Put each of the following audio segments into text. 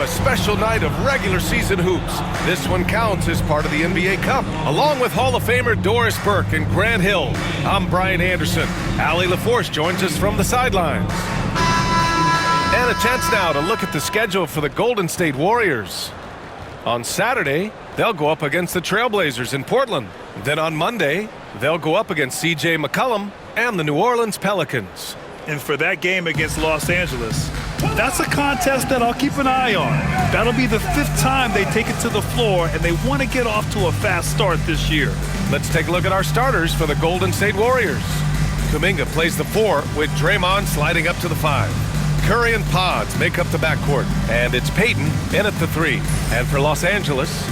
A special night of regular season hoops. This one counts as part of the NBA Cup. Along with Hall of Famer Doris Burke and Grant Hill, I'm Brian Anderson. Allie LaForce joins us from the sidelines. And a chance now to look at the schedule for the Golden State Warriors. On Saturday, they'll go up against the Trailblazers in Portland. Then on Monday, they'll go up against C.J. McCollum and the New Orleans Pelicans. And for that game against Los Angeles, that's a contest that I'll keep an eye on. That'll be the 5th time they take it to the floor, and they want to get off to a fast start this year. Let's take a look at our starters for the Golden State Warriors. Kuminga plays the 4 with Draymond sliding up to the 5. Curry and Pods make up the backcourt, and it's Payton in at the 3. And for Los Angeles,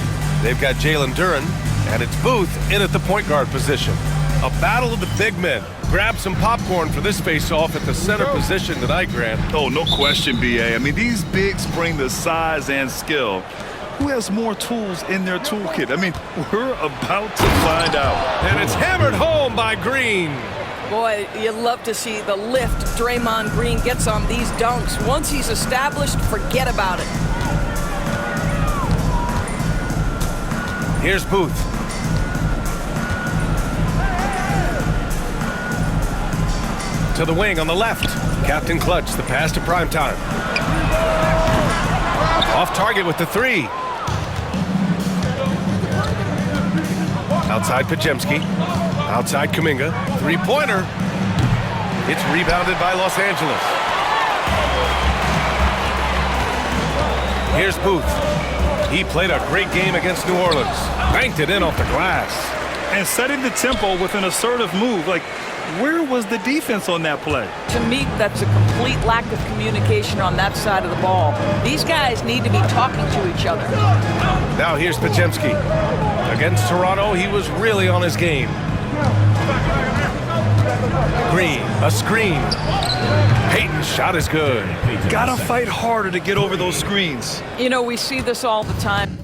they've got Jalen Duren, and it's Booth in at the point guard position. A battle of the big men. Grab some popcorn for this face-off at the center position tonight, Grant. Oh, no question, B.A. I mean, these bigs bring the size and skill. Who has more tools in their toolkit? I mean, we're about to find out. And it's hammered home by Green. Boy, you love to see the lift Draymond Green gets on these dunks. Once he's established, forget about it. Here's Booth. To the wing on the left. Captain Clutch, the pass to Primetime. Off target with the 3. Outside Pajemski. Outside Kuminga. 3-pointer. It's rebounded by Los Angeles. Here's Booth. He played a great game against New Orleans. Banked it in off the glass. And setting the tempo with an assertive move. Like, where was the defense on that play? To me, that's a complete lack of communication on that side of the ball. These guys need to be talking to each other. Now here's Pajemski. Against Toronto, he was really on his game. Green, a screen. Payton's shot is good. Gotta fight harder to get over those screens. You know, we see this all the time.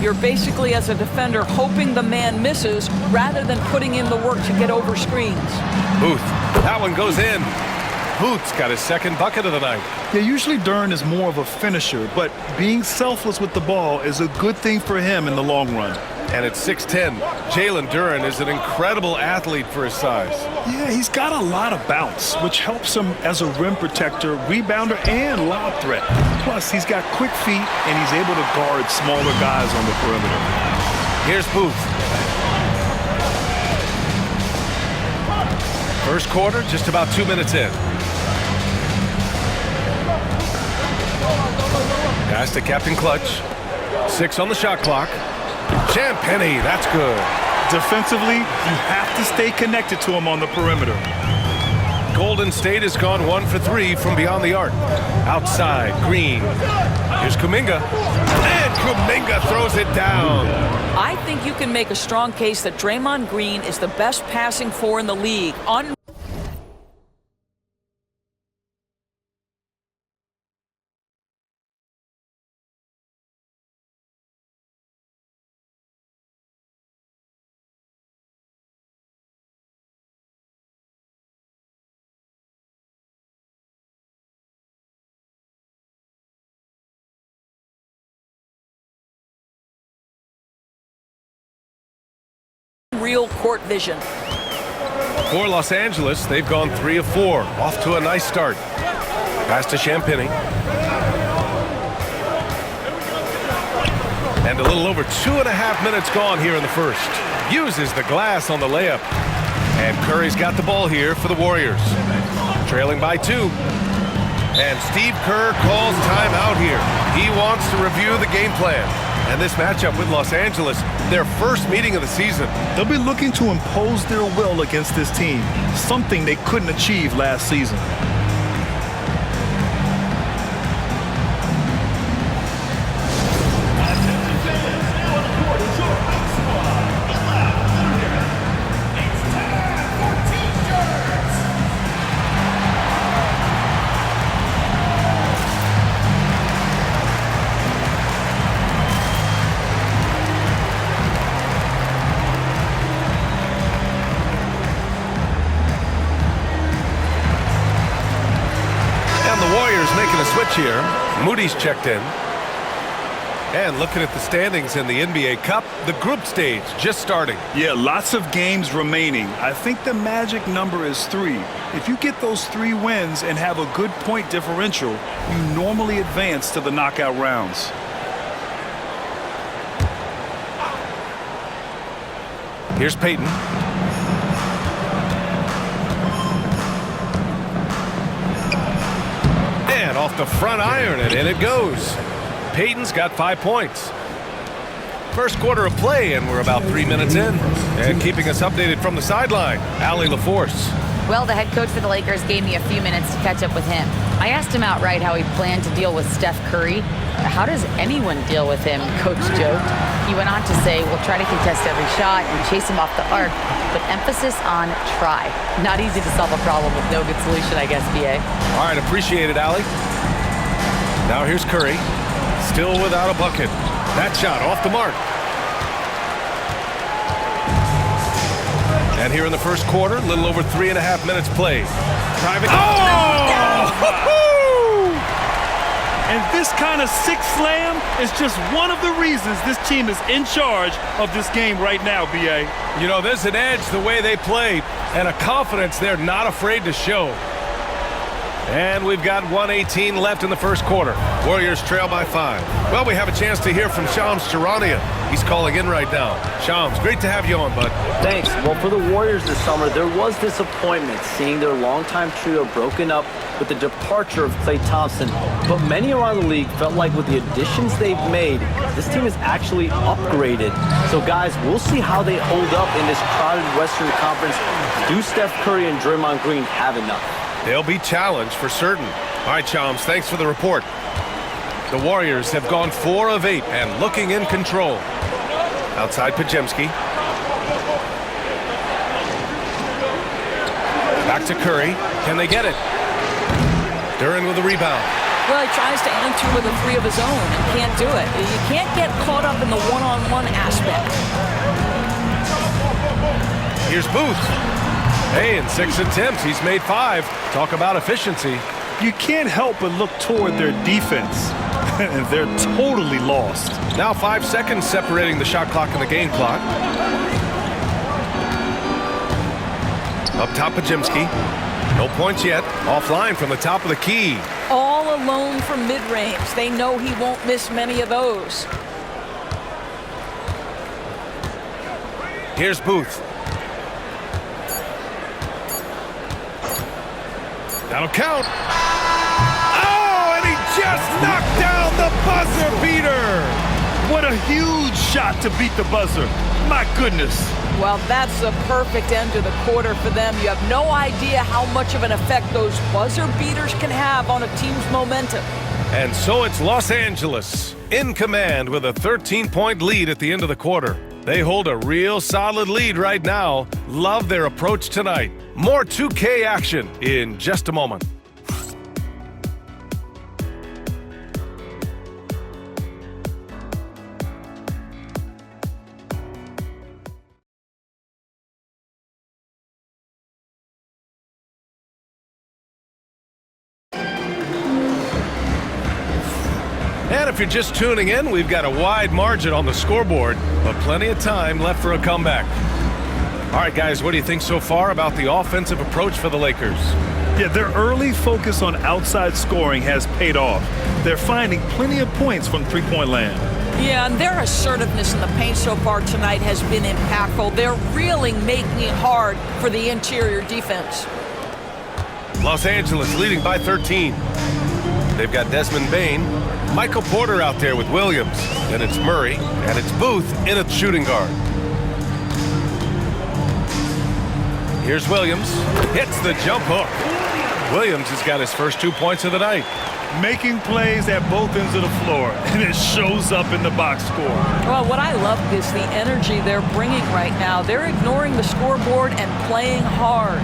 You're basically, as a defender, hoping the man misses rather than putting in the work to get over screens. Booth, that one goes in. Booth's got his 2nd bucket of the night. Yeah, usually Duren is more of a finisher, but being selfless with the ball is a good thing for him in the long run. And at 6'10", Jalen Duren is an incredible athlete for his size. Yeah, he's got a lot of bounce, which helps him as a rim protector, rebounder, and lob threat. Plus, he's got quick feet, and he's able to guard smaller guys on the perimeter. Here's Booth. First quarter, just about 2 minutes in. Pass to Captain Clutch. 6 on the shot clock. Champagnie, that's good. Defensively, you have to stay connected to him on the perimeter. Golden State has gone 1 for 3 from beyond the arc. Outside, Green. Here's Kuminga. And Kuminga throws it down. I think you can make a strong case that Draymond Green is the best passing 4 in the league. Real court vision. For Los Angeles, they've gone 3 of 4. Off to a nice start. Pass to Champagnie. And a little over 2.5 minutes gone here in the first. Uses the glass on the layup. And Curry's got the ball here for the Warriors. Trailing by 2. And Steve Kerr calls timeout here. He wants to review the game plan. And this matchup with Los Angeles, their first meeting of the season. They'll be looking to impose their will against this team, something they couldn't achieve last season. Making a switch here. Moody's checked in. And looking at the standings in the NBA Cup, the group stage just starting. Yeah, lots of games remaining. I think the magic number is 3. If you get those 3 wins and have a good point differential, you normally advance to the knockout rounds. Here's Peyton. And off the front iron, and in it goes. Peyton's got 5 points. First quarter of play, and we're about 3 minutes in. And keeping us updated from the sideline, Allie LaForce. Well, the head coach for the Lakers gave me a few minutes to catch up with him. I asked him outright how he planned to deal with Steph Curry. How does anyone deal with him, Coach joked. He went on to say, we'll try to contest every shot and chase him off the arc, but emphasis on try. Not easy to solve a problem with no good solution, I guess, BA. All right, appreciate it, Allie. Now here's Curry, still without a bucket. That shot off the mark. And here in the first quarter, a little over 3.5 minutes played. Private. Oh! And this kind of sick slam is just one of the reasons this team is in charge of this game right now, B.A. You know, there's an edge the way they play and a confidence they're not afraid to show. And we've got 1:18 left in the first quarter. Warriors trail by 5. Well, we have a chance to hear from Shams Charania. He's calling in right now. Shams, great to have you on, bud. Thanks. Well, for the Warriors this summer, there was disappointment seeing their longtime trio broken up with the departure of Klay Thompson. But many around the league felt like with the additions they've made, this team is actually upgraded. So, guys, we'll see how they hold up in this crowded Western Conference. Do Steph Curry and Draymond Green have enough? They'll be challenged for certain. All right, Shams, thanks for the report. The Warriors have gone 4 of 8 and looking in control. Outside Pajemski. Back to Curry. Can they get it? Duran with a rebound. Well, he tries to answer with a 3 of his own and can't do it. You can't get caught up in the one-on-one aspect. Here's Booth. Hey, in 6 attempts, he's made 5. Talk about efficiency. You can't help but look toward their defense. They're totally lost. Now 5 seconds separating the shot clock and the game clock. Up top, Pajemski. No points yet. Offline from the top of the key. All alone from mid-range. They know he won't miss many of those. Here's Booth. That'll count. Oh, and he just knocked down the buzzer beater. What a huge shot to beat the buzzer. My goodness. Well, that's the perfect end to the quarter for them. You have no idea how much of an effect those buzzer beaters can have on a team's momentum. And so it's Los Angeles in command with a 13-point lead at the end of the quarter. They hold a real solid lead right now. Love their approach tonight. More 2K action in just a moment. And if you're just tuning in, we've got a wide margin on the scoreboard, but plenty of time left for a comeback. All right, guys, what do you think so far about the offensive approach for the Lakers? Yeah, their early focus on outside scoring has paid off. They're finding plenty of points from three-point land. Yeah, and their assertiveness in the paint so far tonight has been impactful. They're really making it hard for the interior defense. Los Angeles leading by 13. They've got Desmond Bain, Michael Porter out there with Williams. Then it's Murray, and it's Booth in at shooting guard. Here's Williams. Hits the jump hook. Williams has got his first 2 points of the night. Making plays at both ends of the floor, and it shows up in the box score. Well, what I love is the energy they're bringing right now. They're ignoring the scoreboard and playing hard.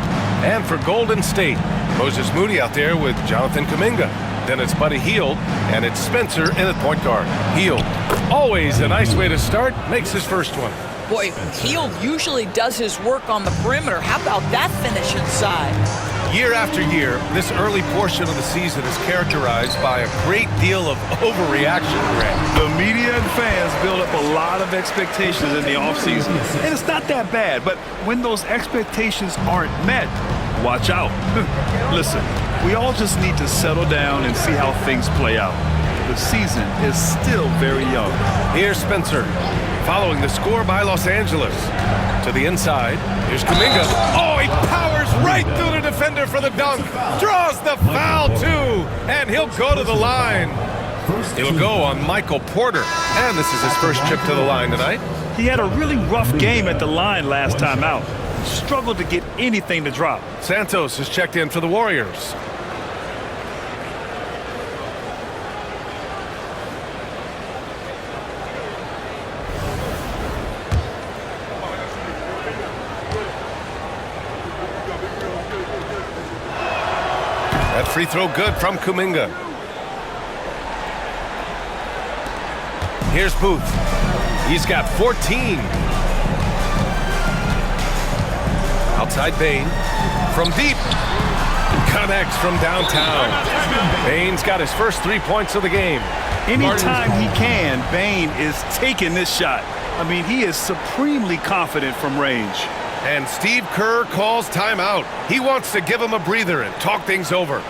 And for Golden State, Moses Moody out there with Jonathan Kuminga. Then it's Buddy Hield, and it's Spencer in at point guard. Hield, always a nice way to start, makes his first one. Boy, Hield usually does his work on the perimeter. How about that finish inside? Year after year, this early portion of the season is characterized by a great deal of overreaction, Grant. The media and fans build up a lot of expectations in the offseason, and it's not that bad, but when those expectations aren't met, watch out. Listen, we all just need to settle down and see how things play out. The season is still very young. Here's Spencer, following the score by Los Angeles. To the inside, here's Kuminga. Oh, he powers right through the defender for the dunk. Draws the foul, too, and he'll go to the line. He'll go on Michael Porter, and this is his first trip to the line tonight. He had a really rough game at the line last time out. Struggled to get anything to drop. Santos has checked in for the Warriors. That free throw good from Kuminga. Here's Booth. He's got 14. Outside Bain. From deep. Connects from downtown. Bain's got his first 3 points of the game. Anytime he can, Bain is taking this shot. I mean, he is supremely confident from range. And Steve Kerr calls timeout. He wants to give him a breather and talk things over.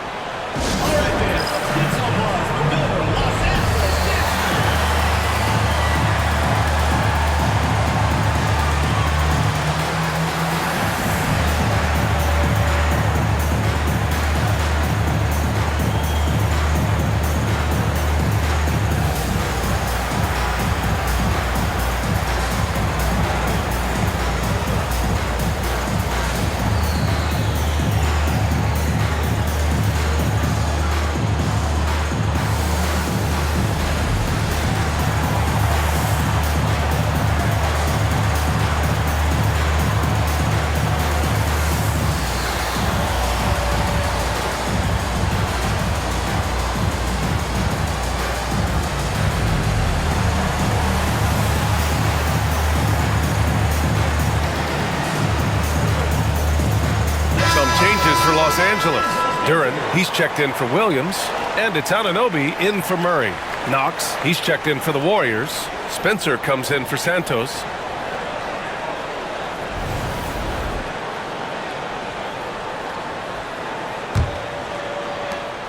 Changes for Los Angeles. Duren, he's checked in for Williams. And it's Anunoby in for Murray. Knox, he's checked in for the Warriors. Spencer comes in for Santos.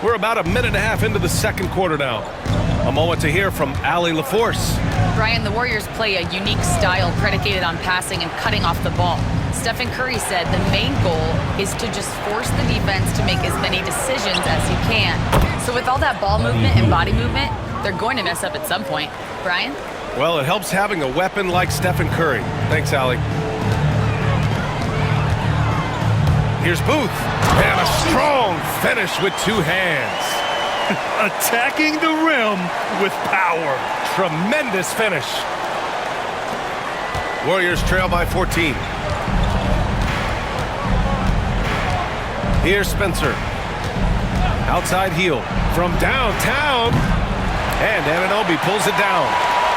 We're about a minute and a half into the second quarter now. A moment to hear from Allie LaForce. Brian, the Warriors play a unique style predicated on passing and cutting off the ball. Stephen Curry said the main goal is to just force the defense to make as many decisions as you can. So with all that ball movement and body movement, they're going to mess up at some point. Brian? Well, it helps having a weapon like Stephen Curry. Thanks, Allie. Here's Booth. And a strong finish with 2 hands. Attacking the rim with power. Tremendous finish. Warriors trail by 14. Here's Spencer. Outside heel from downtown. And Anunoby pulls it down.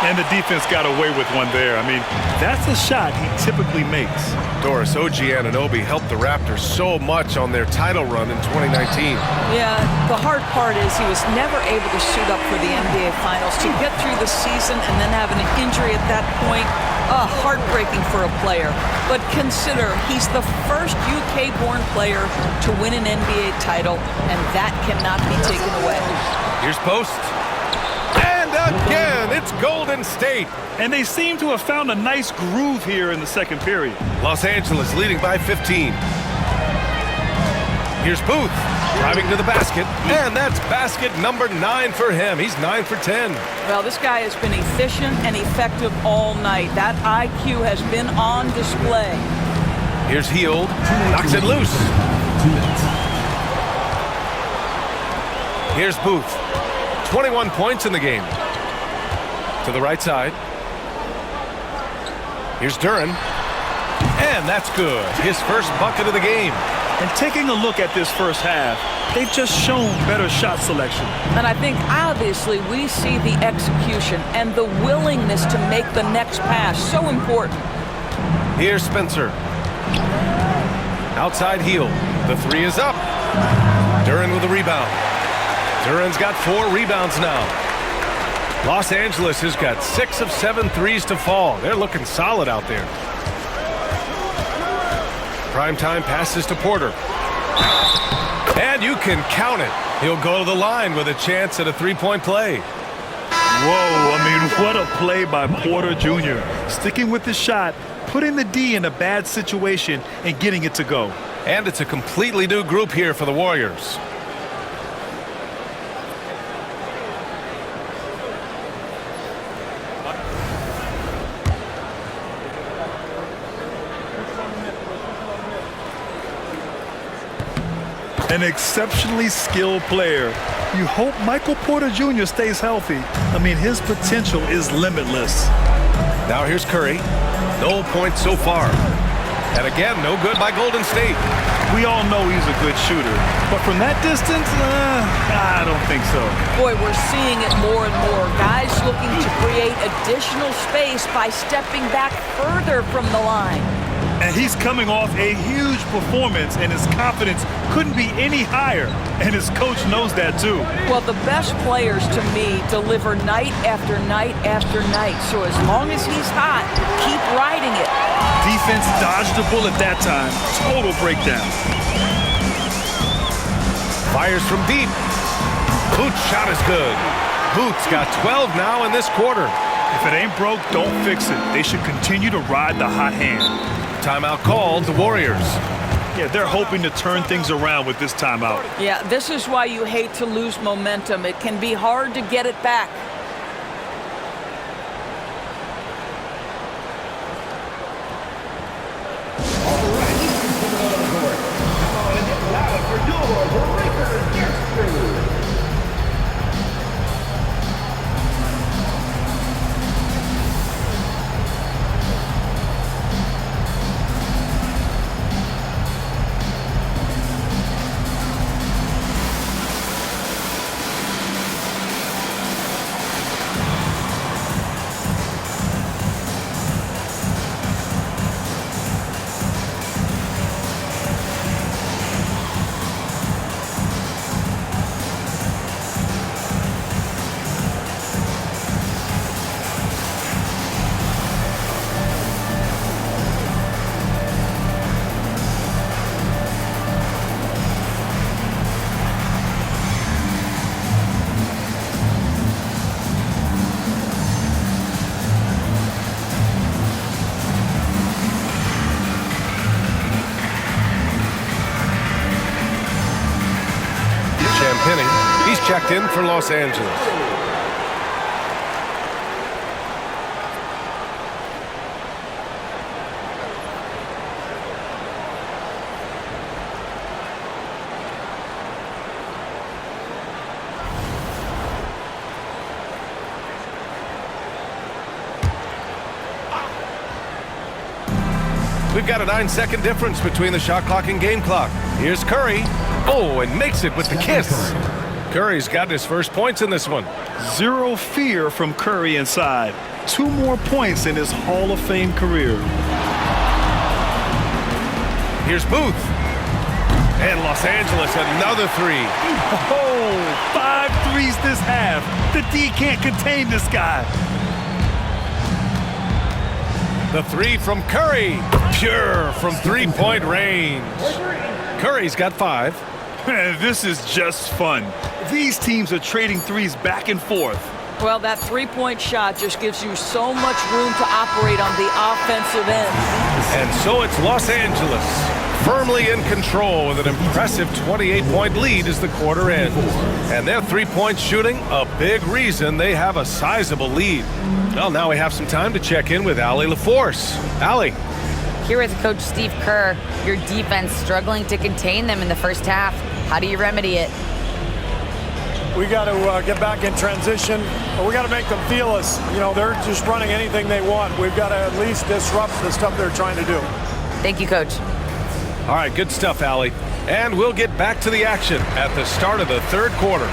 And the defense got away with one there. I mean, that's a shot he typically makes. Doris OG Anunoby helped the Raptors so much on their title run in 2019. Yeah, the hard part is he was never able to suit up for the NBA Finals. To get through the season and then have an injury at that point, heartbreaking for a player. But consider, he's the first UK-born player to win an NBA title, and that cannot be taken away. Here's Post. And again, It's Golden State. And they seem to have found a nice groove here in the second period. Los Angeles leading by 15. Here's Booth driving to the basket, and that's basket number 9 for him. He's 9 for 10. Well, this guy has been efficient and effective all night. That IQ has been on display. Here's Hield, knocks it loose. Here's Booth, 21 points in the game. To the right side. Here's Duren, and that's good. His first bucket of the game. And taking a look at this first half, they've just shown better shot selection. And I think obviously we see the execution and the willingness to make the next pass so important. Here's Spencer. Outside Hield. The 3 is up. Duren with a rebound. Duren's got 4 rebounds now. Los Angeles has got 6 of 7 threes to fall. They're looking solid out there. Primetime passes to Porter. And you can count it. He'll go to the line with a chance at a 3-point play. Whoa, I mean, what a play by Porter Jr. Sticking with the shot, putting the D in a bad situation, and getting it to go. And it's a completely new group here for the Warriors. An exceptionally skilled player. You hope Michael Porter Jr. stays healthy. I mean, his potential is limitless. Now here's Curry. No points so far. And again, no good by Golden State. We all know he's a good shooter, but from that distance, I don't think so. Boy, we're seeing it more and more. Guys looking to create additional space by stepping back further from the line. And he's coming off a huge performance, and his confidence couldn't be any higher. And his coach knows that, too. Well, the best players, to me, deliver night after night after night. So as long as he's hot, keep riding it. Defense dodged the bullet that time. Total breakdown. Fires from deep. Booth's shot is good. Booth's got 12 now in this quarter. If it ain't broke, don't fix it. They should continue to ride the hot hand. Timeout called, the Warriors. Yeah, they're hoping to turn things around with this timeout. Yeah, this is why you hate to lose momentum. It can be hard to get it back. He's checked in for Los Angeles. We've got a 9-second difference between the shot clock and game clock. Here's Curry. Oh, and makes it with the kiss. Curry's got his first points in this one. Zero fear from Curry inside. 2 more points in his Hall of Fame career. Here's Booth. And Los Angeles, another 3. Oh, 5 threes this half. The D can't contain this guy. The 3 from Curry. Pure from 3-point range. Curry's got 5. Man, this is just fun. These teams are trading threes back and forth. Well, that three-point shot just gives you so much room to operate on the offensive end. And so it's Los Angeles, firmly in control with an impressive 28-point lead as the quarter ends. And their three-point shooting, a big reason they have a sizable lead. Well, now we have some time to check in with Allie LaForce. Allie. Here with Coach Steve Kerr, your defense struggling to contain them in the first half. How do you remedy it? We got to get back in transition, but we got to make them feel us. You know, they're just running anything they want. We've got to at least disrupt the stuff they're trying to do. Thank you, Coach. All right, good stuff, Allie. And we'll get back to the action at the start of the third quarter.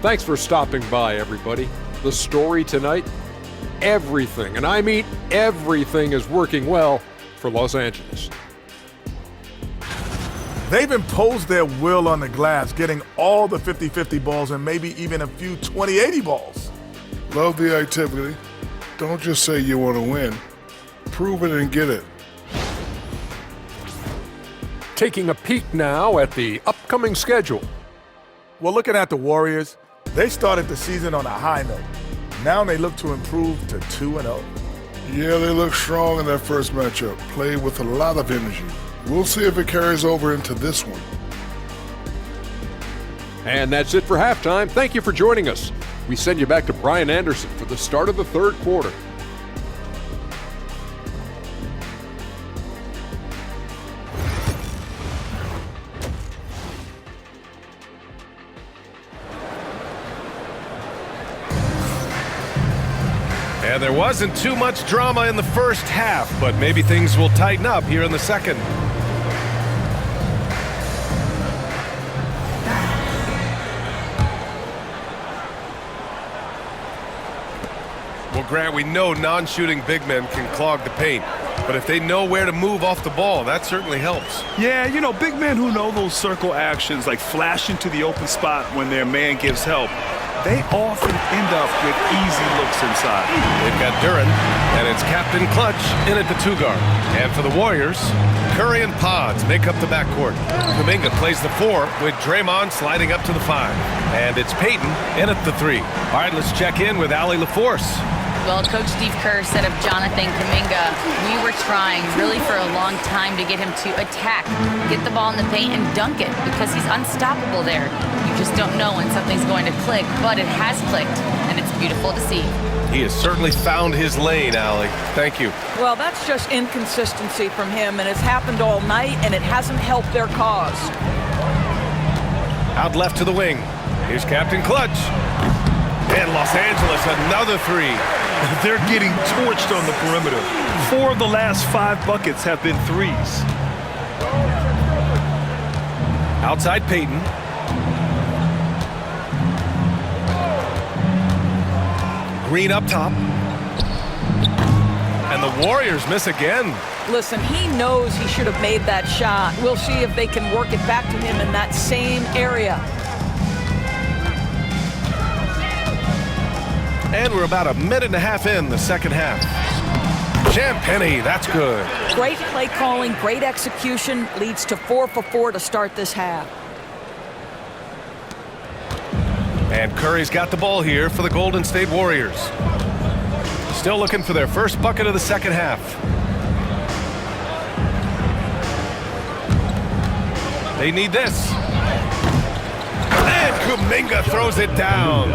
Thanks for stopping by, everybody. The story tonight, everything, and I mean everything, is working well for Los Angeles. They've imposed their will on the glass, getting all the 50-50 balls and maybe even a few 20-80 balls. Love the activity. Don't just say you want to win. Prove it and get it. Taking a peek now at the upcoming schedule. Well, looking at the Warriors, they started the season on a high note. Now they look to improve to 2-0. Yeah, they look strong in their first matchup. Played with a lot of energy. We'll see if it carries over into this one. And that's it for halftime. Thank you for joining us. We send you back to Brian Anderson for the start of the third quarter. And there wasn't too much drama in the first half, but maybe things will tighten up here in the second. Well, Grant, we know non-shooting big men can clog the paint, but if they know where to move off the ball, that certainly helps. Yeah, you know, big men who know those circle actions, like flashing to the open spot when their man gives help, they often end up with easy looks inside. They've got Duran, and it's Captain Clutch in at the two-guard. And for the Warriors, Curry and Pods make up the backcourt. Kuminga plays the 4 with Draymond sliding up to the 5. And it's Payton in at the 3. All right, let's check in with Allie LaForce. Well, Coach Steve Kerr said of Jonathan Kuminga, we were trying really for a long time to get him to attack, get the ball in the paint and dunk it because he's unstoppable there. You just don't know when something's going to click, but it has clicked, and it's beautiful to see. He has certainly found his lane, Allie. Thank you. Well, that's just inconsistency from him, and it's happened all night, and it hasn't helped their cause. Out left to the wing. Here's Captain Clutch. And Los Angeles, another 3. They're getting torched on the perimeter. 4 of the last 5 buckets have been threes. Outside Payton. Green up top. And the Warriors miss again. Listen, he knows he should have made that shot. We'll see if they can work it back to him in that same area. And we're about a minute and a half in the second half. Champagnie, that's good. Great play calling, great execution, leads to 4 for 4 to start this half. And Curry's got the ball here for the Golden State Warriors. Still looking for their first bucket of the second half. They need this. And Kuminga throws it down.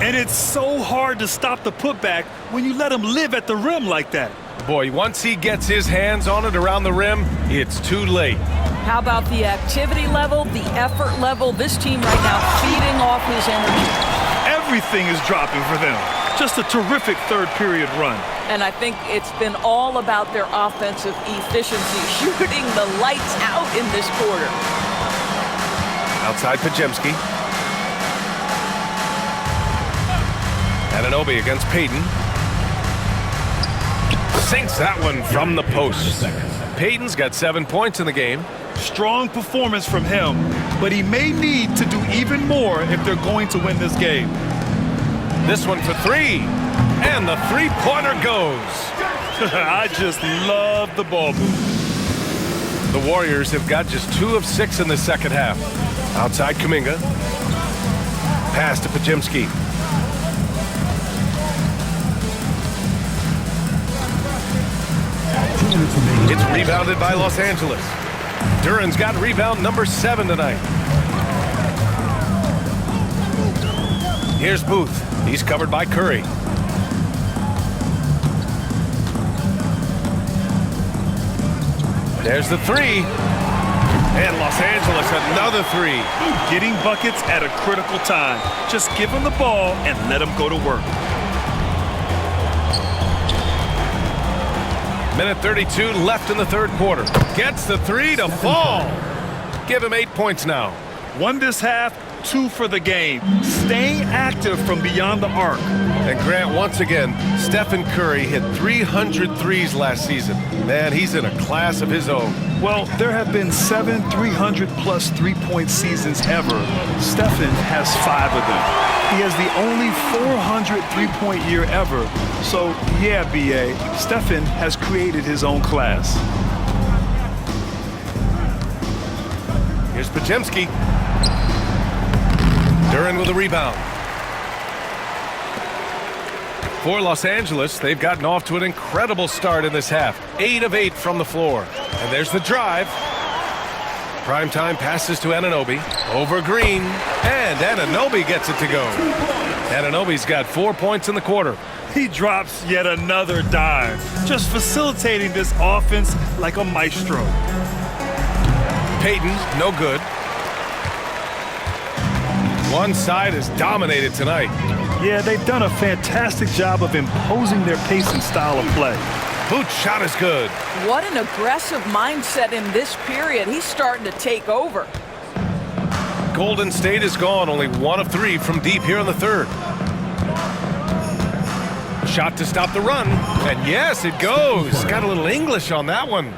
And it's so hard to stop the putback when you let him live at the rim like that. Boy, once he gets his hands on it around the rim, it's too late. How about the activity level, the effort level? This team right now feeding off his energy. Everything is dropping for them. Just a terrific third period run. And I think it's been all about their offensive efficiency, shooting the lights out in this quarter. Outside Pajemski. Anunoby against Payton. Sinks that one from the post. Payton's got 7 points in the game. Strong performance from him, but he may need to do even more if they're going to win this game. This one for three. And the three-pointer goes. I just love the ball move. The Warriors have got just 2 of 6 in the second half. Outside Kuminga. Pass to Podziemski. It's rebounded by Los Angeles. Duran's got rebound number 7 tonight. Here's Booth. He's covered by Curry. There's the three. And Los Angeles, another three. Getting buckets at a critical time. Just give him the ball and let him go to work. Minute 32 left in the third quarter. Gets the three to fall. Give him 8 points now. 1 this half, 2 for the game. Staying active from beyond the arc. And Grant, once again, Stephen Curry hit 300 threes last season. Man, he's in a class of his own. Well, there have been 7 300-plus three-point seasons ever. Stephen has 5 of them. He has the only 400 three-point year ever. So, yeah, B.A., Stephen has created his own class. Here's Podziemski. Duran with a rebound. For Los Angeles, they've gotten off to an incredible start in this half. 8 of 8 from the floor. And there's the drive. Primetime passes to Anunoby. Over Green. And Anunoby gets it to go. Anunoby's got 4 points in the quarter. He drops yet another dime, just facilitating this offense like a maestro. Payton, no good. One side is dominated tonight. Yeah, they've done a fantastic job of imposing their pace and style of play. Boot's shot is good. What an aggressive mindset in this period. He's starting to take over. Golden State is gone, only 1 of 3 from deep here in the third. Shot to stop the run, and yes, it goes. Got a little English on that one.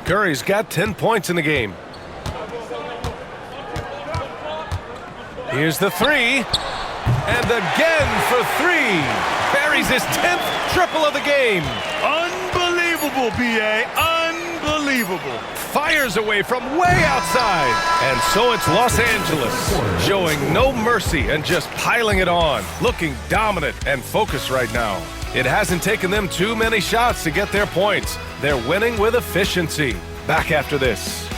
Curry's got 10 points in the game. Here's the three, and again for 3. Buries his 10th triple of the game. Unbelievable, B.A., unbelievable. Fires away from way outside. And so it's Los Angeles, showing no mercy and just piling it on, looking dominant and focused right now. It hasn't taken them too many shots to get their points. They're winning with efficiency. Back after this.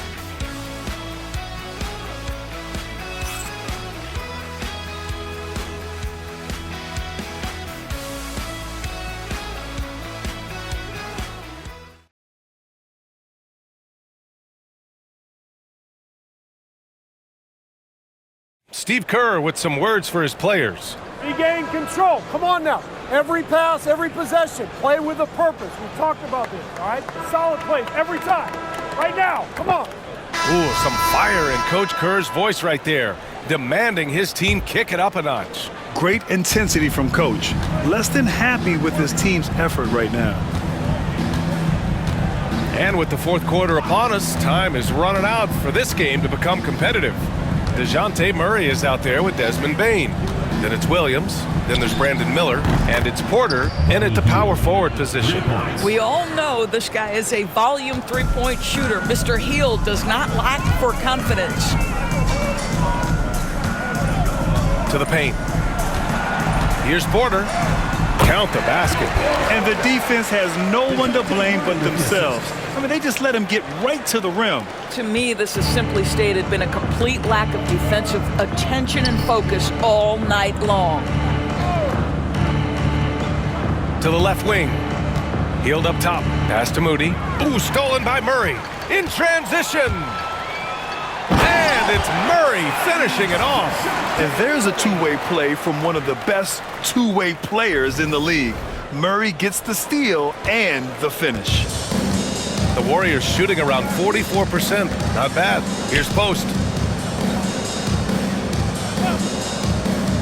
Steve Kerr with some words for his players. Regain control. Come on now. Every pass, every possession. Play with a purpose. We talked about this, all right? Solid plays every time. Right now. Come on. Ooh, some fire in Coach Kerr's voice right there, demanding his team kick it up a notch. Great intensity from Coach. Less than happy with his team's effort right now. And with the fourth quarter upon us, time is running out for this game to become competitive. DeJounte Murray is out there with Desmond Bane. Then it's Williams, then there's Brandon Miller, and it's Porter in at the power forward position. We all know this guy is a volume three-point shooter. Mr. Hield does not lack for confidence. To the paint. Here's Porter. Count the basket. And the defense has no one to blame but themselves. I mean, they just let him get right to the rim. To me, this has simply stated been a complete lack of defensive attention and focus all night long. To the left wing. Hield up top. Pass to Moody. Ooh, stolen by Murray. In transition. And it's Murray finishing it off. And there's a two-way play from one of the best two-way players in the league. Murray gets the steal and the finish. The Warriors shooting around 44%. Not bad. Here's Post.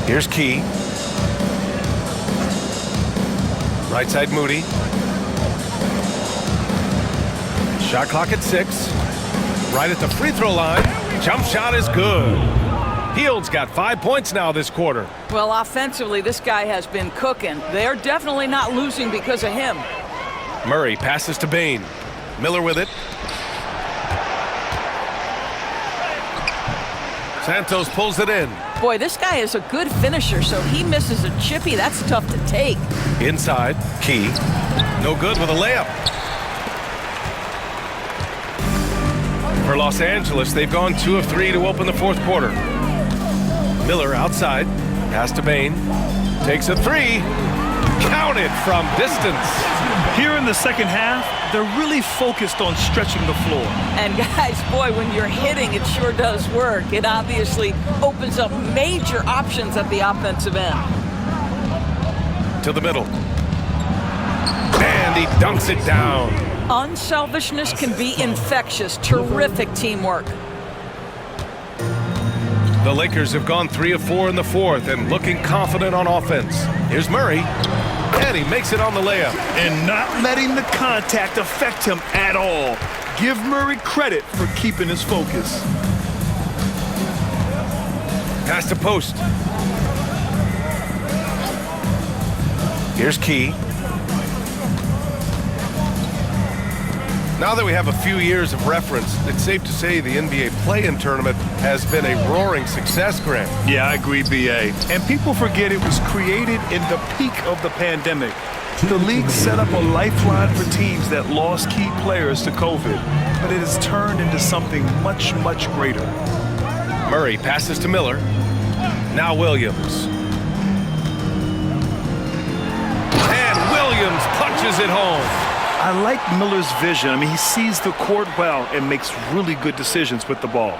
Here's Key. Right side Moody. Shot clock at 6. right at the free throw line. Jump shot is good. Hield's got 5 points now this quarter. Well, offensively, this guy has been cooking. They're definitely not losing because of him. Murray passes to Bain. Miller with it. Santos pulls it in. Boy, this guy is a good finisher, so he misses a chippy. That's tough to take. Inside, Key. No good with a layup. For Los Angeles, they've gone 2 of 3 to open the fourth quarter. Miller outside. Pass to Bain. Takes a 3. Counted from distance. Here in the second half, they're really focused on stretching the floor. And guys, boy, when you're hitting, it sure does work. It obviously opens up major options at the offensive end. To the middle. And he dunks it down. Unselfishness can be infectious. Terrific teamwork. The Lakers have gone 3 of 4 in the fourth and looking confident on offense. Here's Murray. And he makes it on the layup. And not letting the contact affect him at all. Give Murray credit for keeping his focus. Pass to post. Here's Key. Now that we have a few years of reference, it's safe to say the NBA play-in tournament has been a roaring success, Grant. Yeah, I agree, B.A. And people forget it was created in the peak of the pandemic. The league set up a lifeline for teams that lost key players to COVID, but it has turned into something much, much greater. Murray passes to Miller. Now Williams. And Williams punches it home. I like Miller's vision. I mean, he sees the court well and makes really good decisions with the ball.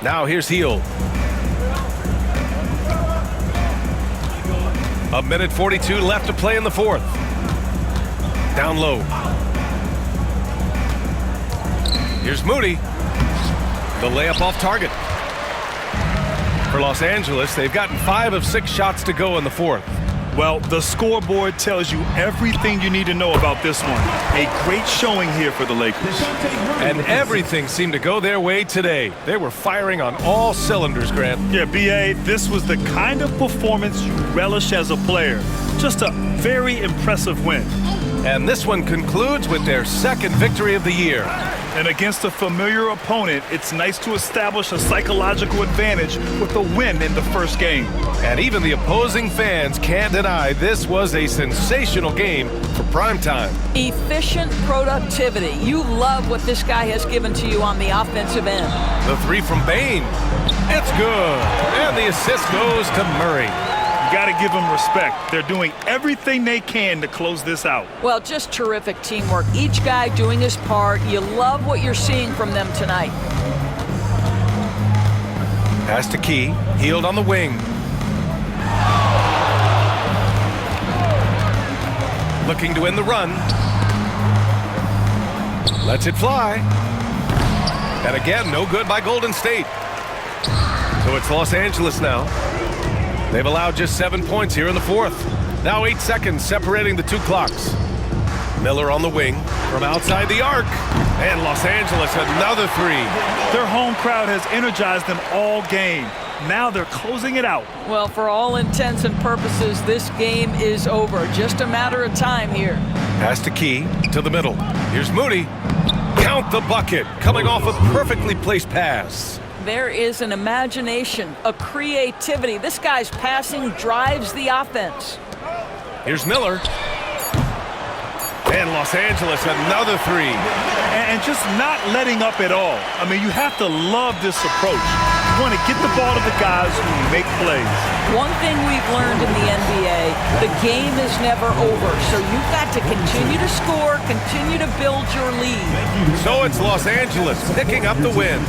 Now here's Hield. A minute 42 left to play in the fourth. Down low. Here's Moody. The layup off target. For Los Angeles, they've gotten 5 of 6 shots to go in the fourth. Well, the scoreboard tells you everything you need to know about this one. A great showing here for the Lakers. And everything seemed to go their way today. They were firing on all cylinders, Grant. Yeah, B.A., this was the kind of performance you relish as a player. Just a very impressive win. And this one concludes with their second victory of the year. And against a familiar opponent, it's nice to establish a psychological advantage with a win in the first game. And even the opposing fans can't deny this was a sensational game for primetime. Efficient productivity. You love what this guy has given to you on the offensive end. The 3 from Bain. It's good. And the assist goes to Murray. Got to give them respect. They're doing everything they can to close this out. Well, just terrific teamwork. Each guy doing his part. You love what you're seeing from them tonight. Pass to Key. Hield on the wing. Looking to win the run. Lets it fly. And again, no good by Golden State. So it's Los Angeles now. They've allowed just 7 points here in the fourth. Now 8 seconds separating the 2 clocks. Miller on the wing from outside the arc. And Los Angeles another 3. Their home crowd has energized them all game. Now they're closing it out. Well, for all intents and purposes, this game is over. Just a matter of time here. Pass to Key to the middle. Here's Moody. Count the bucket. Coming off a perfectly placed pass. There is an imagination, a creativity. This guy's passing drives the offense. Here's Miller. And Los Angeles, another 3. And just not letting up at all. I mean, you have to love this approach. You want to get the ball to the guys who make plays. One thing we've learned in the NBA, the game is never over. So you've got to continue to score, continue to build your lead. So it's Los Angeles picking up the win.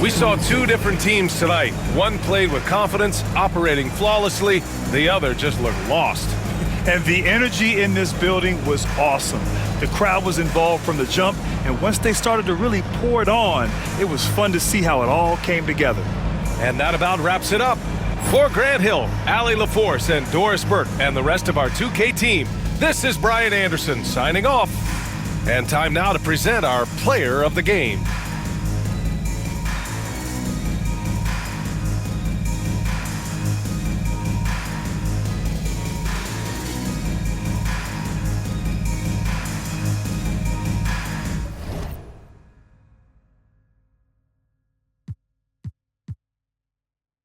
We saw 2 different teams tonight. One played with confidence, operating flawlessly. The other just looked lost. And the energy in this building was awesome. The crowd was involved from the jump, and once they started to really pour it on, it was fun to see how it all came together. And that about wraps it up. For Grant Hill, Allie LaForce, and Doris Burke, and the rest of our 2K team, this is Brian Anderson signing off. And time now to present our player of the game.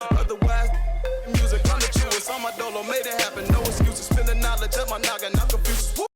Otherwise, music come to you. It's on my dolo, made it happen. No excuses, spend the knowledge of my noggin, not confuses.